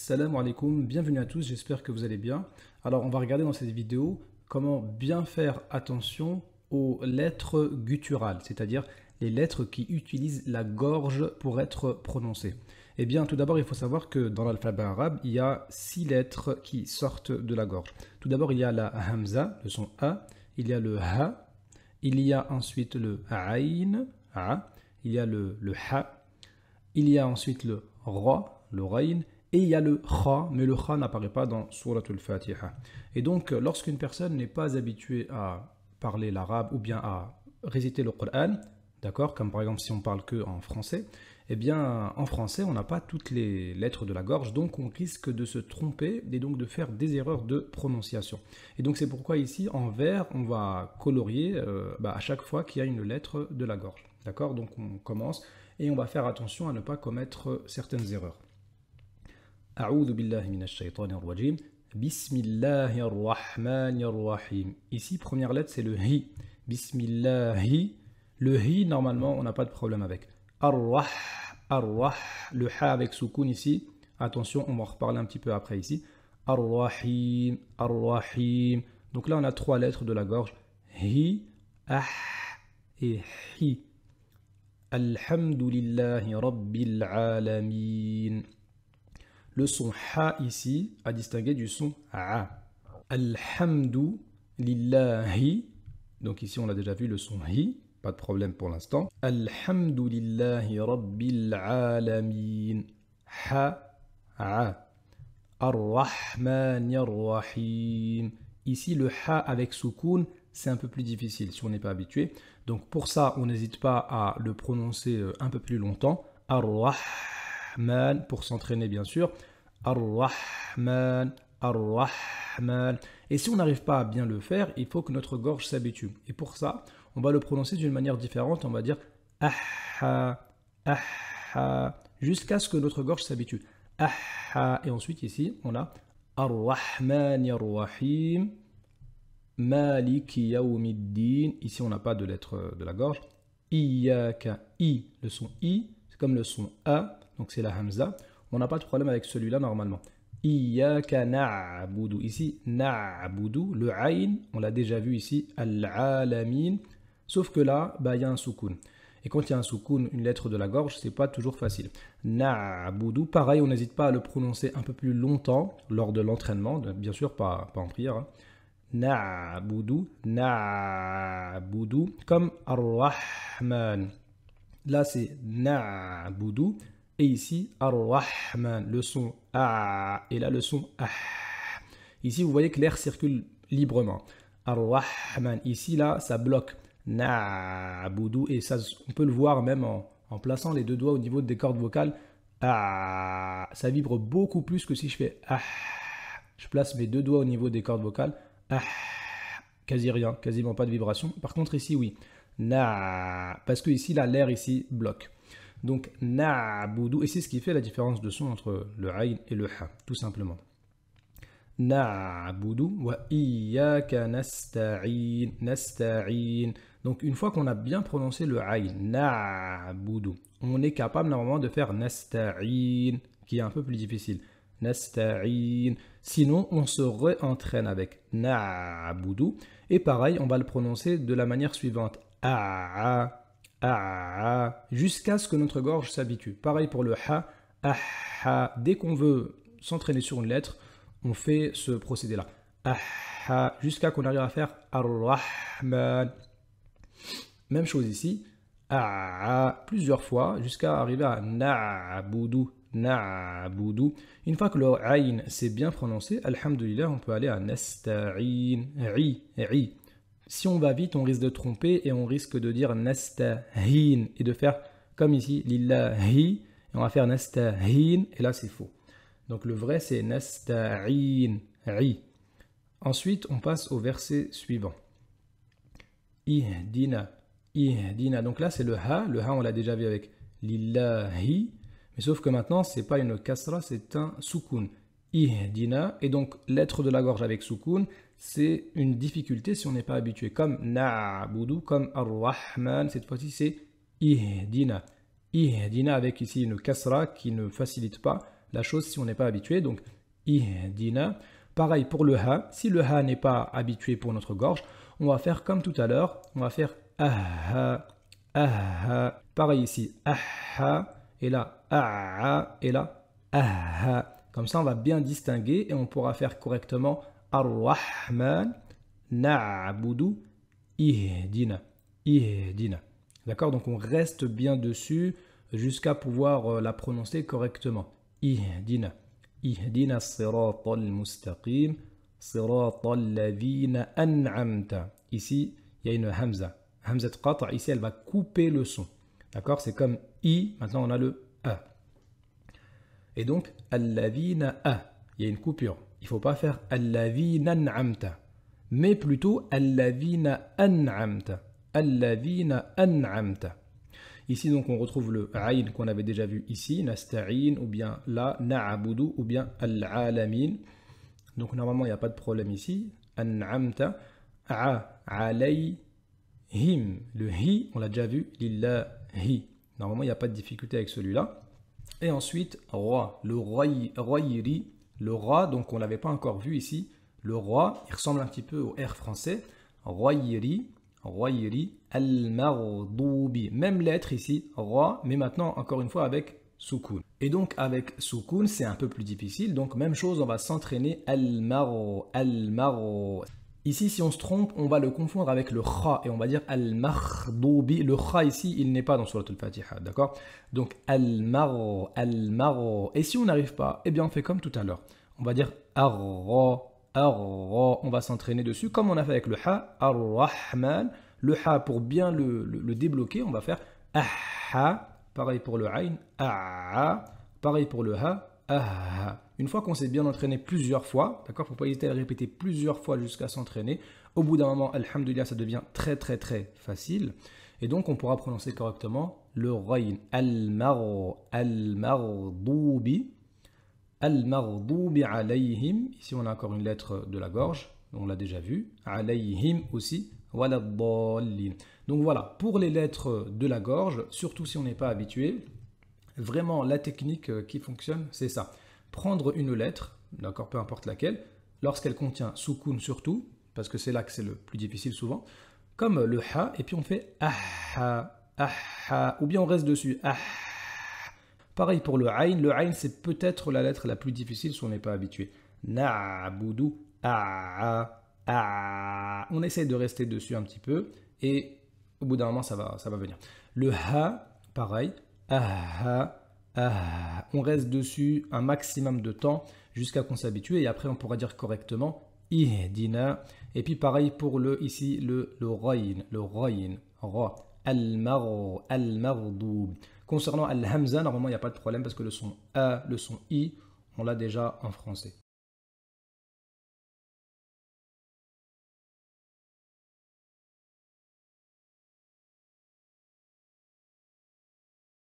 Salam alaikum, bienvenue à tous, j'espère que vous allez bien. Alors on va regarder dans cette vidéo comment bien faire attention aux lettres gutturales, c'est-à-dire les lettres qui utilisent la gorge pour être prononcées. Eh bien tout d'abord il faut savoir que dans l'alphabet arabe il y a 6 lettres qui sortent de la gorge. Tout d'abord il y a la hamza, le son A, il y a le ha, il y a ensuite le ayn, a, il y a le ha, il y a ensuite le ra, le rayn, et il y a le kha, mais le kha n'apparaît pas dans Surat al-Fatiha. Et donc, lorsqu'une personne n'est pas habituée à parler l'arabe ou bien à réciter le Coran, d'accord, comme par exemple si on parle que en français, eh bien en français on n'a pas toutes les lettres de la gorge, donc on risque de se tromper et donc de faire des erreurs de prononciation. Et donc c'est pourquoi ici en vert on va colorier à chaque fois qu'il y a une lettre de la gorge, d'accord. Donc on commence et on va faire attention à ne pas commettre certaines erreurs. A'udhu billahi minash shaytanir rajim. Bismillahir rahmanir rahim. Ici, première lettre, c'est le hi. Bismillahi. Le hi, normalement, on n'a pas de problème avec. Ar-rah, ar-rah. Le ha avec soukoun ici. Attention, on va en reparler un petit peu après ici. Ar-rahim, ar-rahim. Donc là, on a 3 lettres de la gorge. Hi, ah et hi. Alhamdulillahi rabbil alamin. Le son ha ici à distinguer du son a. Alhamdu lillahi. Donc ici on a déjà vu le son hi, pas de problème pour l'instant. Alhamdu lillahi rabbil alamin. Ha a. Ar-Rahmanir Rahim. Ici le ha avec soukoun, c'est un peu plus difficile si on n'est pas habitué. Donc pour ça, on n'hésite pas à le prononcer un peu plus longtemps. Ar-Rahman pour s'entraîner bien sûr. Ar-Rahman, Ar-Rahman. Et si on n'arrive pas à bien le faire, il faut que notre gorge s'habitue. Et pour ça, on va le prononcer d'une manière différente. On va dire Aha, Aha, jusqu'à ce que notre gorge s'habitue. Aha. Et ensuite ici, on a Ar-Rahman Ar-Rahim, Maliki Yawmiddin. Ici, on n'a pas de lettre de la gorge. Iyaka, I. Le son I, c'est comme le son A, donc c'est la hamza. On n'a pas de problème avec celui-là normalement. Iyaka na'budu. Ici, na'budu, le ayn, on l'a déjà vu ici, al-alamin. Sauf que là, il y a un soukoun. Et quand il y a un soukoun, une lettre de la gorge, c'est pas toujours facile. Na'budu, pareil, on n'hésite pas à le prononcer un peu plus longtemps lors de l'entraînement, bien sûr, pas en prière. Hein. Na'budu, na'budu, comme ar-Rahman. Là, c'est na'budu. Et ici, ar-Rahman, le son A, et là le son Ah. Ici, vous voyez que l'air circule librement. Ar-Rahman, ici, là, ça bloque. Na'budu, et ça, on peut le voir même en plaçant les 2 doigts au niveau des cordes vocales. Ah, ça vibre beaucoup plus que si je fais Ah. Je place mes 2 doigts au niveau des cordes vocales. Ah, quasi rien, quasiment pas de vibration. Par contre, ici, oui. Na, parce que ici, là, l'air ici bloque. Donc, na'budu, et c'est ce qui fait la différence de son entre le ayn et le ha, tout simplement. Na'budu wa iyyaka nasta'in, nasta'in. Donc, une fois qu'on a bien prononcé le ayn, na'budu, on est capable normalement de faire nasta'in, qui est un peu plus difficile. Nasta'in. Sinon, on se réentraîne avec na'budu, et pareil, on va le prononcer de la manière suivante. A, jusqu'à ce que notre gorge s'habitue. Pareil pour le ha, ah, dès qu'on veut s'entraîner sur une lettre, on fait ce procédé-là. Ah, jusqu'à qu'on arrive à faire ar-Rahman. Même chose ici, plusieurs fois, jusqu'à arriver à na'budu, na'budu. Une fois que le ayn c'est bien prononcé, alhamdulillah, on peut aller à nasta'in, ri. Si on va vite, on risque de tromper et on risque de dire nastahin et de faire comme ici, lillahi, et on va faire nastahin, et là c'est faux. Donc le vrai c'est nasta'in, ri. Ensuite, on passe au verset suivant. Ihdina, ihdina. Donc là c'est le ha on l'a déjà vu avec lillahi, mais sauf que maintenant c'est pas une kasra, c'est un soukoun. Ihdina, et donc lettre de la gorge avec soukoun, c'est une difficulté si on n'est pas habitué. Comme na'budu, comme ar-Rahman, cette fois-ci c'est ihdina. Ihdina avec ici une kasra qui ne facilite pas. la chose si on n'est pas habitué. Donc, ihdina. Pareil pour le ha. Si le ha n'est pas habitué pour notre gorge, on va faire comme tout à l'heure. On va faire aha, aha. Pareil ici, aha. Et là, aha. Et là, aha. Comme ça, on va bien distinguer et on pourra faire correctement ar-Rahman, na'budu, ihdina, ihdina. D'accord? Donc on reste bien dessus jusqu'à pouvoir la prononcer correctement. Ihdina. Ihdina as-siratal mustaqim, siratal ladhina an'amta. Ici, il y a une hamza. Hamza qata, ici, elle va couper le son. D'accord? C'est comme i, maintenant on a le a. Et donc, alladhina a, il y a une coupure. Il ne faut pas faire alladhina an'amta, mais plutôt alladhina an'amta. Alladhina an'amta. Ici, donc, on retrouve le ayn qu'on avait déjà vu ici, nasta'in, ou bien la, na'abudu, ou bien al-alamin. Donc, normalement, il n'y a pas de problème ici. An'amta, alayhim. Le hi, on l'a déjà vu, lillahi. Normalement, il n'y a pas de difficulté avec celui-là. Et ensuite, roi, le royiri, le roi, donc on ne l'avait pas encore vu ici. Le roi, il ressemble un petit peu au R français. Royiri, royiri, al-mardoubi. Même lettre ici, roi, mais maintenant, encore une fois, avec soukoun. Et donc, avec soukoun, c'est un peu plus difficile. Donc, même chose, on va s'entraîner al-maro, al-maro. Ici, si on se trompe, on va le confondre avec le kha et on va dire al-makhdoubi. Le kha ici, il n'est pas dans Surat al-Fatiha, d'accord? Donc al-maro, al-maro. Et si on n'arrive pas, eh bien on fait comme tout à l'heure. On va dire ar-ra, ar-ra. On va s'entraîner dessus comme on a fait avec le ha, ar-rahman. Le ha, pour bien le débloquer, on va faire ah-ha. Pareil pour le ayn, ah-ha. Pareil pour le ha, ah. Une fois qu'on s'est bien entraîné plusieurs fois, d'accord, il ne faut pas hésiter à le répéter plusieurs fois jusqu'à s'entraîner. Au bout d'un moment, alhamdoulilah, ça devient très très très facile. Et donc on pourra prononcer correctement le rayn, al-mardoubi, al-mardoubi alayhim. Ici on a encore une lettre de la gorge, on l'a déjà vu. Alayhim aussi, waladdallin. Donc voilà, pour les lettres de la gorge, surtout si on n'est pas habitué, vraiment la technique qui fonctionne, c'est ça. Prendre une lettre, d'accord, peu importe laquelle, lorsqu'elle contient soukoun surtout, parce que c'est là que c'est le plus difficile souvent, comme le ha, et puis on fait aha, aha, ou bien on reste dessus, ah. Pareil pour le ayn c'est peut-être la lettre la plus difficile si on n'est pas habitué. Na'budu, ah, ah. On essaye de rester dessus un petit peu, et au bout d'un moment ça va venir. Le ha, pareil, ah. On reste dessus un maximum de temps jusqu'à qu'on s'habitue et après on pourra dire correctement ihdina. Et puis pareil pour ici le rayn, ra, al-maro, al-mardoub. Concernant al-hamza, normalement il n'y a pas de problème parce que le son a, le son i, on l'a déjà en français.